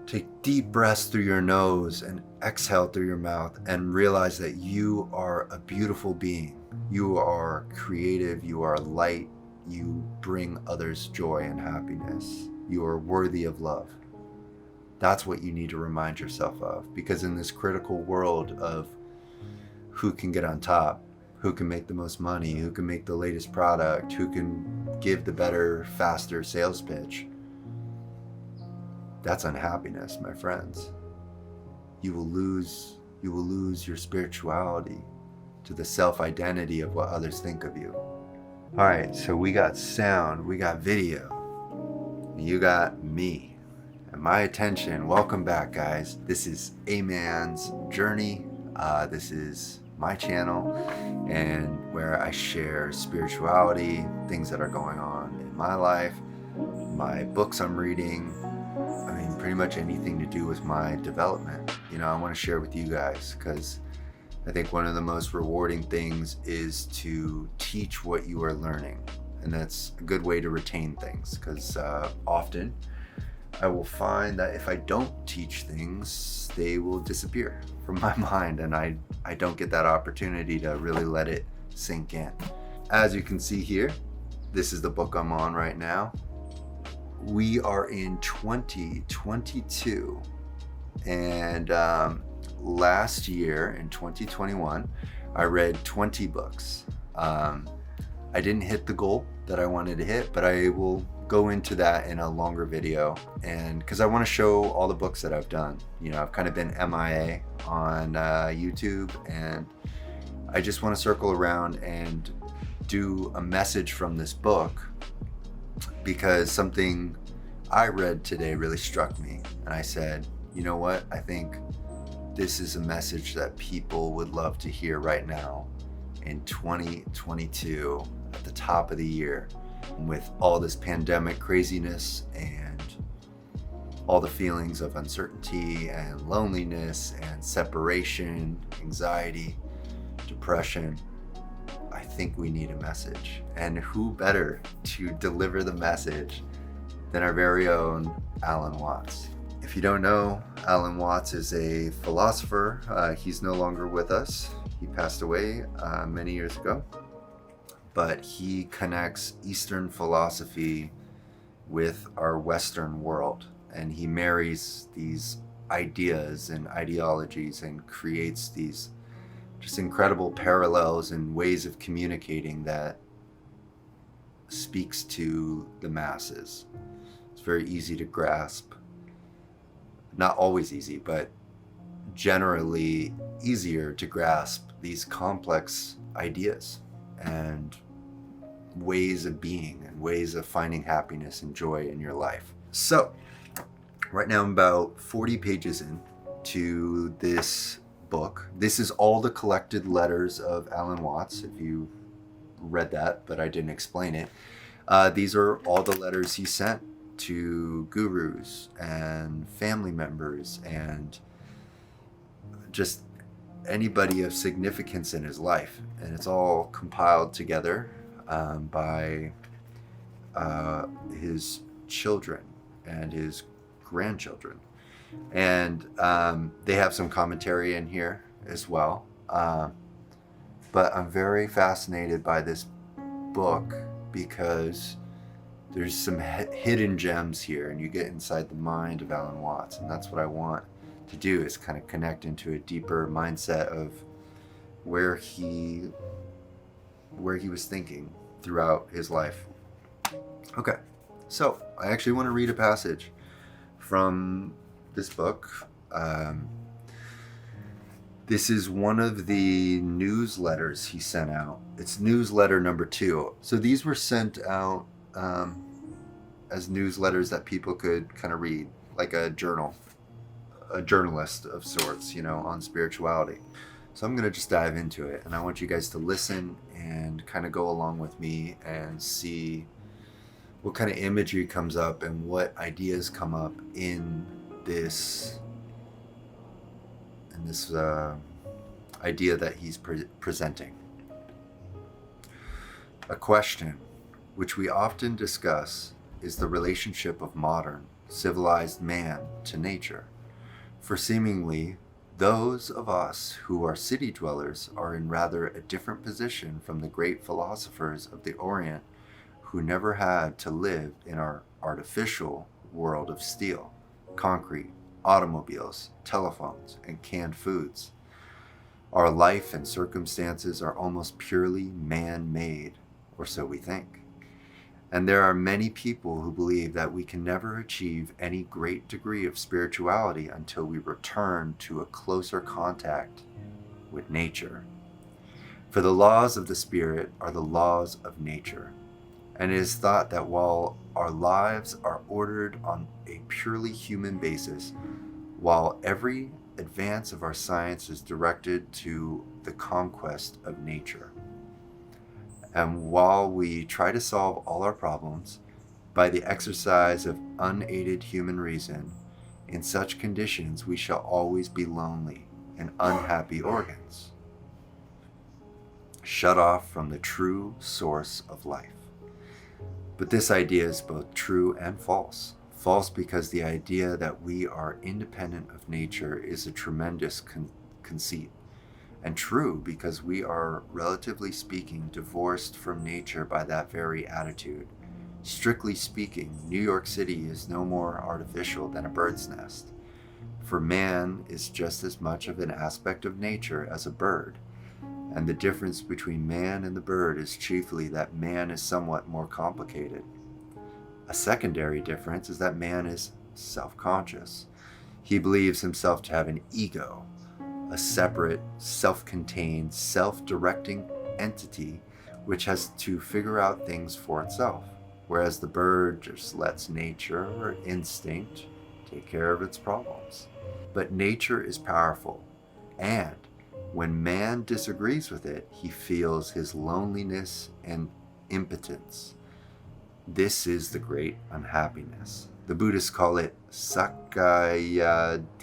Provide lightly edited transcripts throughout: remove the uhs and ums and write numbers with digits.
Take deep breaths through your nose and exhale through your mouth, and realize that you are a beautiful being. You are creative, you are light, you bring others joy and happiness. You are worthy of love. That's what you need to remind yourself of, because in this critical world of who can get on top, who can make the most money, who can make the latest product, who can give the better, faster sales pitch, that's unhappiness, my friends. You will lose your spirituality to the self-identity of what others think of you. All right, so we got sound, we got video, you got me and my attention. Welcome back, guys. This is A Mann's Journey. This is my channel, and where I share spirituality, things that are going on in my life, my books I'm reading, pretty much anything to do with my development. I want to share with you guys, because I think one of the most rewarding things is to teach what you are learning. And that's a good way to retain things, because often I will find that if I don't teach things, they will disappear from my mind, and I don't get that opportunity to really let it sink in. As you can see here, this is the book I'm on right now. We are in 2022, and last year in 2021 I read 20 books. I didn't hit the goal that I wanted to hit, but I will go into that in a longer video, and because I want to show all the books that I've done. I've kind of been MIA on YouTube, and I just want to circle around and do a message from this book, because something I read today really struck me, and I said, you know what, I think this is a message that people would love to hear right now in 2022, at the top of the year, with all this pandemic craziness and all the feelings of uncertainty and loneliness and separation, anxiety, depression. I think we need a message, and who better to deliver the message than our very own Alan Watts. If you don't know, Alan Watts is a philosopher. He's no longer with us. He passed away many years ago, but he connects Eastern philosophy with our Western world, and he marries these ideas and ideologies and creates these just incredible parallels and ways of communicating that speaks to the masses. It's very easy to grasp. Not always easy, but generally easier to grasp these complex ideas and ways of being and ways of finding happiness and joy in your life. So right now I'm about 40 pages into this book. This is all the collected letters of Alan Watts, if you read that, but I didn't explain it. These are all the letters he sent to gurus and family members and just anybody of significance in his life, and it's all compiled together by his children and his grandchildren, and they have some commentary in here as well, but I'm very fascinated by this book because there's some hidden gems here, and you get inside the mind of Alan Watts, and that's what I want to do, is kind of connect into a deeper mindset of where he was thinking throughout his life. Okay, so I actually want to read a passage from this book. This is one of the newsletters he sent out. It's newsletter number 2. So these were sent out as newsletters that people could kind of read, like a journalist of sorts, on spirituality. So I'm going to just dive into it, and I want you guys to listen and kind of go along with me and see what kind of imagery comes up and what ideas come up in this idea that he's presenting. A question which we often discuss is the relationship of modern civilized man to nature. For seemingly, those of us who are city dwellers are in rather a different position from the great philosophers of the Orient who never had to live in our artificial world of steel, concrete, automobiles, telephones, and canned foods. Our life and circumstances are almost purely man-made, or so we think. And there are many people who believe that we can never achieve any great degree of spirituality until we return to a closer contact with nature. For the laws of the Spirit are the laws of nature. And it is thought that while our lives are ordered on a purely human basis, while every advance of our science is directed to the conquest of nature, and while we try to solve all our problems by the exercise of unaided human reason, in such conditions we shall always be lonely and unhappy organs, shut off from the true source of life. But this idea is both true and false. False because the idea that we are independent of nature is a tremendous conceit. And true because we are, relatively speaking, divorced from nature by that very attitude. Strictly speaking, New York City is no more artificial than a bird's nest. For man is just as much of an aspect of nature as a bird. And the difference between man and the bird is chiefly that man is somewhat more complicated. A secondary difference is that man is self-conscious. He believes himself to have an ego, a separate, self-contained, self-directing entity which has to figure out things for itself, whereas the bird just lets nature or instinct take care of its problems. But nature is powerful, and when man disagrees with it, he feels his loneliness and impotence. This is the great unhappiness. The Buddhists call it Sakayaditi.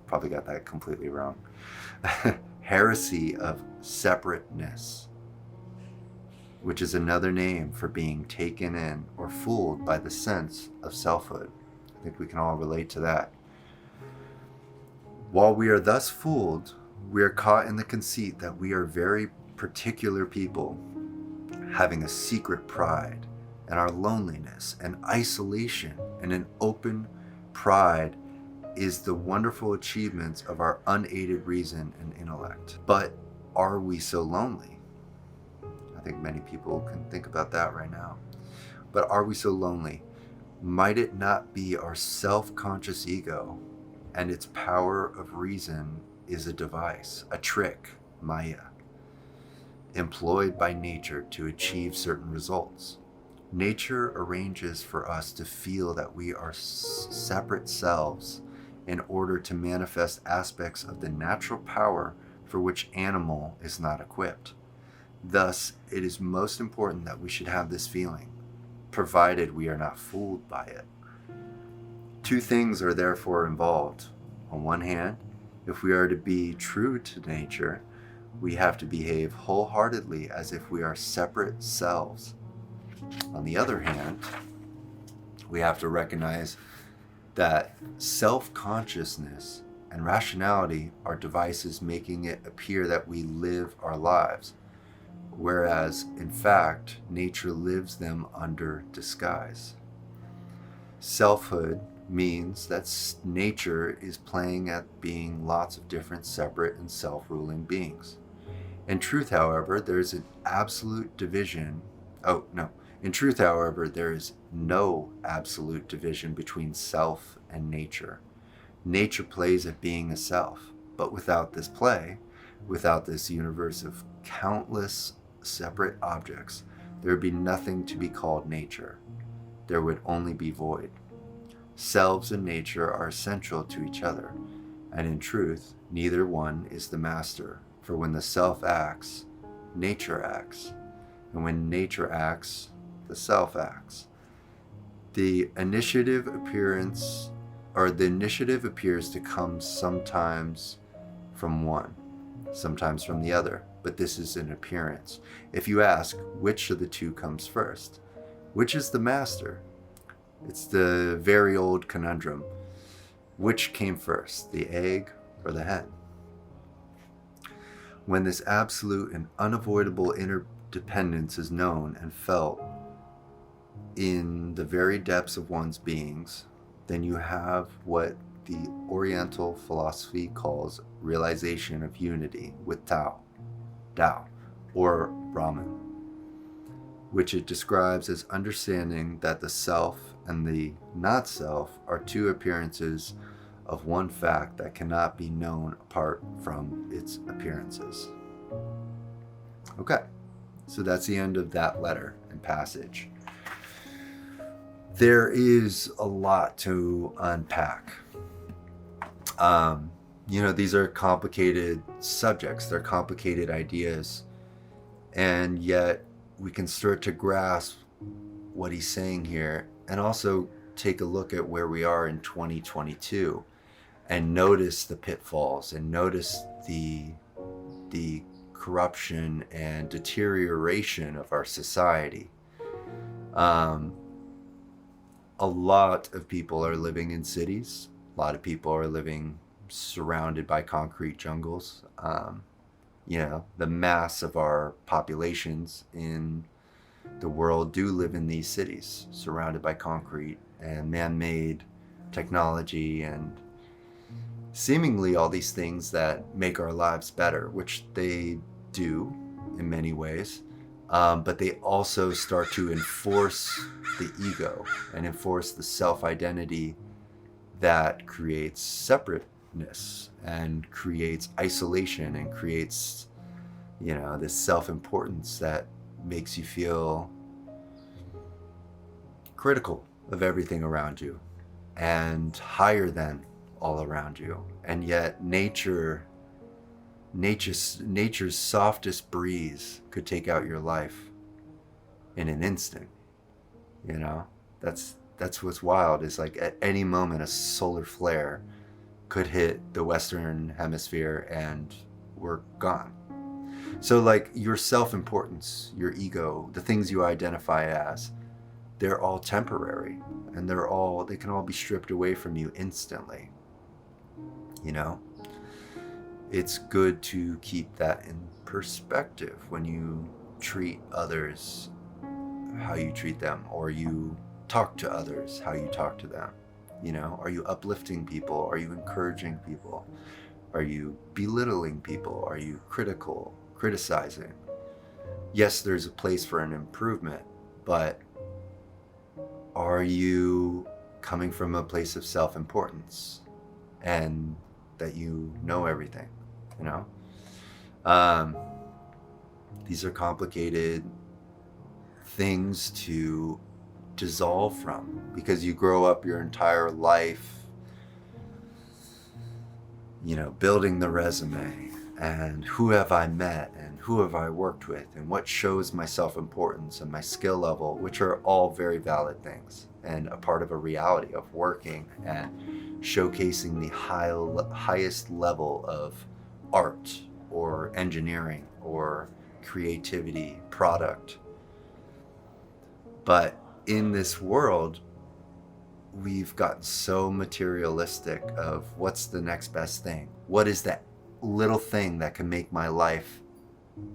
Probably got that completely wrong. Heresy of separateness, which is another name for being taken in or fooled by the sense of selfhood. I think we can all relate to that. While we are thus fooled, we are caught in the conceit that we are very particular people, having a secret pride, and our loneliness and isolation and an open pride is the wonderful achievements of our unaided reason and intellect. But are we so lonely? I think many people can think about that right now. But are we so lonely? Might it not be our self-conscious ego and its power of reason is a device, a trick, Maya, employed by nature to achieve certain results? Nature arranges for us to feel that we are separate selves in order to manifest aspects of the natural power for which animal is not equipped. Thus, it is most important that we should have this feeling, provided we are not fooled by it. Two things are therefore involved. On one hand, if we are to be true to nature, we have to behave wholeheartedly as if we are separate selves. On the other hand, we have to recognize that self-consciousness and rationality are devices making it appear that we live our lives, whereas, in fact, nature lives them under disguise. Selfhood means that nature is playing at being lots of different separate and self-ruling beings. In truth, however, there is an absolute division. In truth, however, there is no absolute division between self and nature. Nature plays at being a self, but without this play, without this universe of countless separate objects, there would be nothing to be called nature. There would only be void. Selves and nature are essential to each other, and in truth, neither one is the master, for when the self acts, nature acts, and when nature acts, the self acts. The initiative appears to come sometimes from one, sometimes from the other, but this is an appearance. If you ask which of the two comes first, which is the master, It's the very old conundrum. Which came first, the egg or the hen? When this absolute and unavoidable interdependence is known and felt in the very depths of one's beings, then you have what the Oriental philosophy calls realization of unity with Tao, or Brahman, which it describes as understanding that the self and the not self are two appearances of one fact that cannot be known apart from its appearances. Okay, so that's the end of that letter and passage. There is a lot to unpack. These are complicated subjects, they're complicated ideas, and yet we can start to grasp what he's saying here and also take a look at where we are in 2022 and notice the pitfalls and notice the corruption and deterioration of our society. A lot of people are living in cities. A lot of people are living surrounded by concrete jungles. The mass of our populations in the world do live in these cities, surrounded by concrete and man-made technology and seemingly all these things that make our lives better, which they do in many ways. But they also start to enforce the ego and enforce the self-identity that creates separateness and creates isolation and creates, this self-importance that makes you feel critical of everything around you and higher than all around you. And yet nature's softest breeze could take out your life in an instant. That's what's wild, is like at any moment a solar flare could hit the Western hemisphere and we're gone. So like your self-importance, your ego, the things you identify as, they're all temporary, and they can all be stripped away from you instantly. It's good to keep that in perspective when you treat others how you treat them, or you talk to others how you talk to them. Are you uplifting people? Are you encouraging people? Are you belittling people? Are you criticizing? Yes, there's a place for an improvement, but are you coming from a place of self-importance and that you know everything? These are complicated things to dissolve from, because you grow up your entire life, building the resume and who have I met and who have I worked with and what shows my self-importance and my skill level, which are all very valid things and a part of a reality of working and showcasing the highest level of art or engineering or creativity, product. But in this world, we've gotten so materialistic of what's the next best thing. What is that little thing that can make my life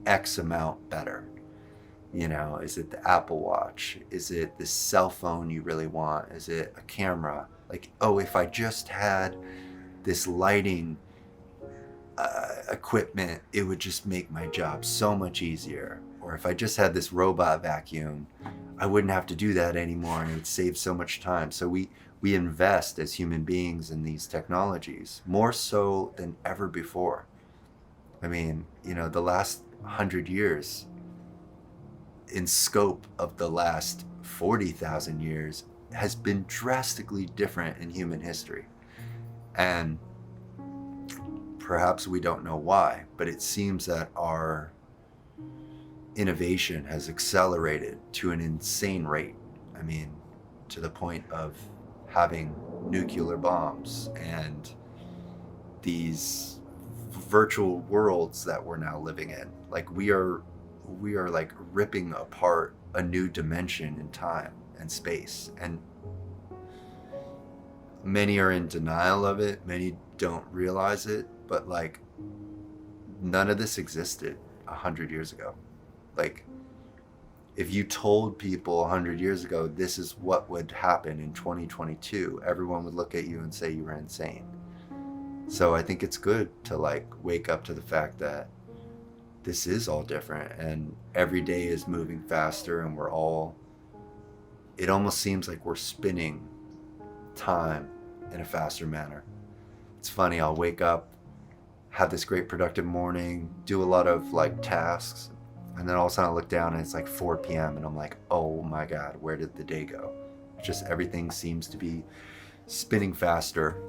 X amount better? Is it the Apple Watch? Is it the cell phone you really want? Is it a camera? Like, if I just had this lighting equipment, it would just make my job so much easier. Or if I just had this robot vacuum, I wouldn't have to do that anymore, and it would save so much time. So we invest as human beings in these technologies more so than ever before. I mean, the last 100 years, in scope of the last 40,000 years, has been drastically different in human history. And perhaps we don't know why, but it seems that our innovation has accelerated to an insane rate. I mean, to the point of having nuclear bombs and these virtual worlds that we're now living in. Like we are like ripping apart a new dimension in time and space. And many are in denial of it. Many don't realize it, but like none of this existed 100 years ago. Like if you told people 100 years ago, this is what would happen in 2022, everyone would look at you and say you were insane. So I think it's good to like wake up to the fact that this is all different and every day is moving faster and it almost seems like we're spinning time in a faster manner. It's funny, I'll wake up, have this great productive morning, do a lot of like tasks, and then all of a sudden I look down and it's like 4 p.m. and I'm like, oh my God, where did the day go? Just everything seems to be spinning faster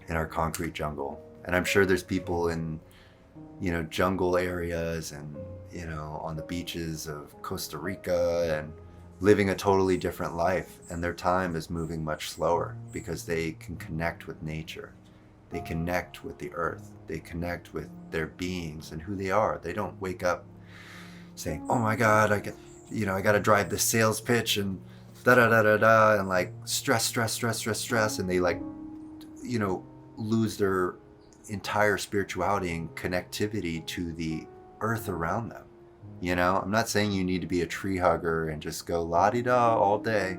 in our concrete jungle. And I'm sure there's people in, jungle areas and, on the beaches of Costa Rica and living a totally different life. And their time is moving much slower because they can connect with nature. They connect with the earth. They connect with their beings and who they are. They don't wake up saying, oh my God, I got to drive this sales pitch and da da da da da, and like stress. And they like, lose their entire spirituality and connectivity to the earth around them. I'm not saying you need to be a tree hugger and just go la-di-da all day,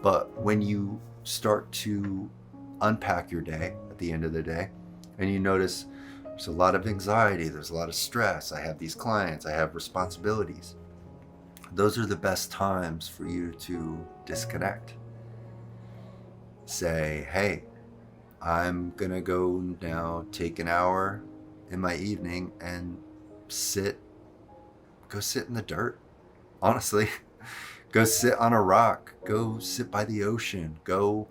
but when you start to unpack your day at the end of the day and you notice there's a lot of anxiety, there's a lot of stress, I have these clients, I have responsibilities, those are the best times for you to disconnect. Say, hey, I'm gonna go now take an hour in my evening and go sit in the dirt. Honestly, go sit on a rock, go sit by the ocean, go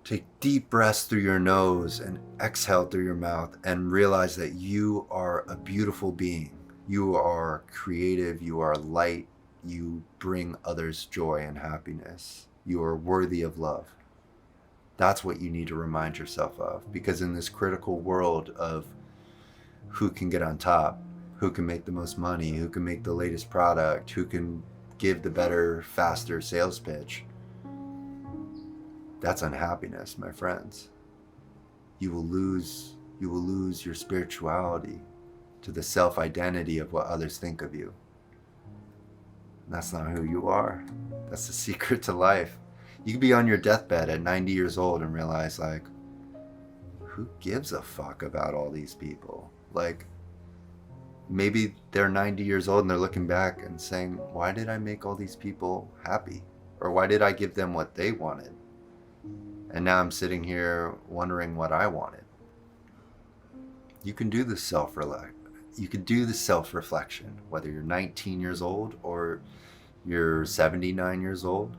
take deep breaths through your nose and exhale through your mouth and realize that you are a beautiful being. You are creative, you are light, you bring others joy and happiness. You are worthy of love. That's what you need to remind yourself of, because in this critical world of who can get on top, who can make the most money, who can make the latest product, who can give the better, faster sales pitch, that's unhappiness, my friends. You will lose your spirituality to the self-identity of what others think of you. That's not who you are. That's the secret to life. You could be on your deathbed at 90 years old and realize, like, who gives a fuck about all these people? Like, maybe they're 90 years old and they're looking back and saying, why did I make all these people happy? Or why did I give them what they wanted? And now I'm sitting here wondering what I wanted. You can do the self-reflection, whether you're 19 years old or you're 79 years old.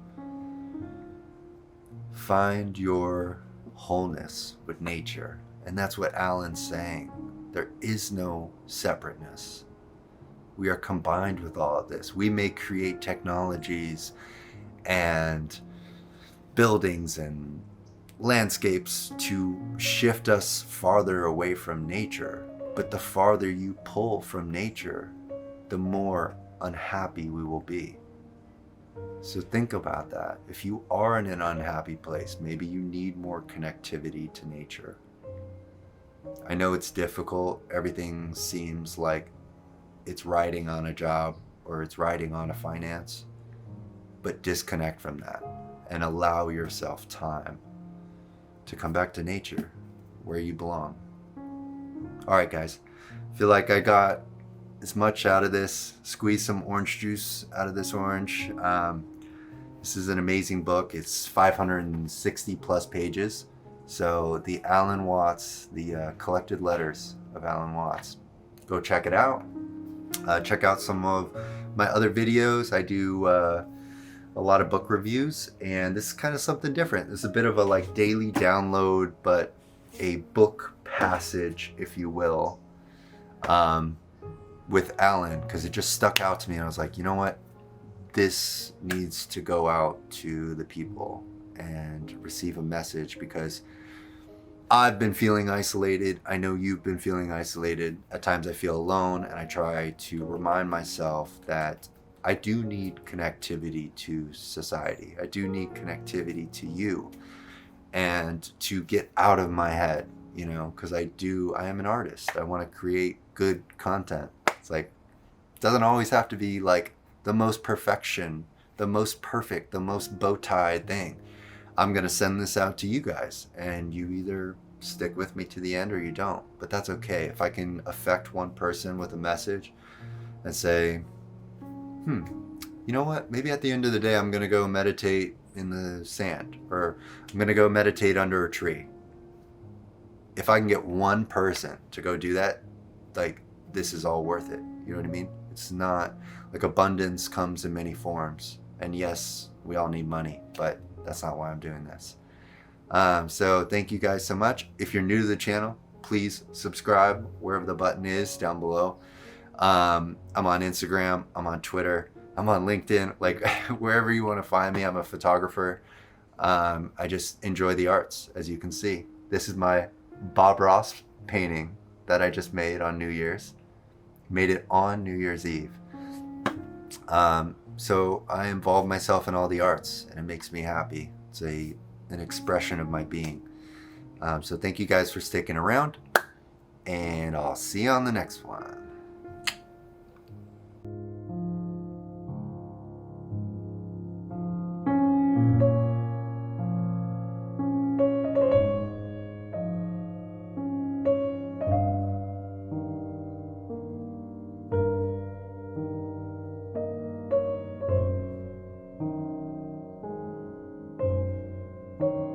Find your wholeness with nature. And that's what Alan's saying. There is no separateness. We are combined with all of this. We may create technologies and buildings and landscapes to shift us farther away from nature. But the farther you pull from nature, the more unhappy we will be. So think about that. If you are in an unhappy place, maybe you need more connectivity to nature. I know it's difficult. Everything seems like it's riding on a job or it's riding on a finance. But disconnect from that and allow yourself time to come back to nature where you belong. All right, guys. I feel like I got as much out of this. Squeeze some orange juice out of this orange. This is an amazing book. It's 560 plus pages. So the AlanWatts, the collected letters of Alan Watts. Go check it out. Check out some of my other videos. I do a lot of book reviews, and this is kind of something different. This is a bit of a like daily download, but a book passage, if you will, with Alan, because it just stuck out to me, and I was like, you know what? This needs to go out to the people and receive a message, because I've been feeling isolated. I know you've been feeling isolated. At times I feel alone, and I try to remind myself that I do need connectivity to society. I do need connectivity to you. and to get out of my head, you know, because I am an artist. I want to create good content. It's like, it doesn't always have to be like the most perfection, the most perfect, the most bow tie thing. I'm going to send this out to you guys, and you either stick with me to the end or you don't. But that's okay. If I can affect one person with a message and say, you know what? Maybe at the end of the day, I'm going to go meditate in the sand, or I'm going to go meditate under a tree. If I can get one person to go do that, like, this is all worth it. You know what I mean? It's not like abundance comes in many forms. And yes, we all need money, but that's not why I'm doing this. So thank you guys so much. If you're new to the channel, please subscribe wherever the button is down below. I'm on Instagram, I'm on Twitter, I'm on LinkedIn, like wherever you want to find me. I'm a photographer. I just enjoy the arts, as you can see. This is my Bob Ross painting that I just made on New Year's. Made it on New Year's Eve. So I involve myself in all the arts, and it makes me happy. It's an expression of my being. So thank you guys for sticking around, and I'll see you on the next one.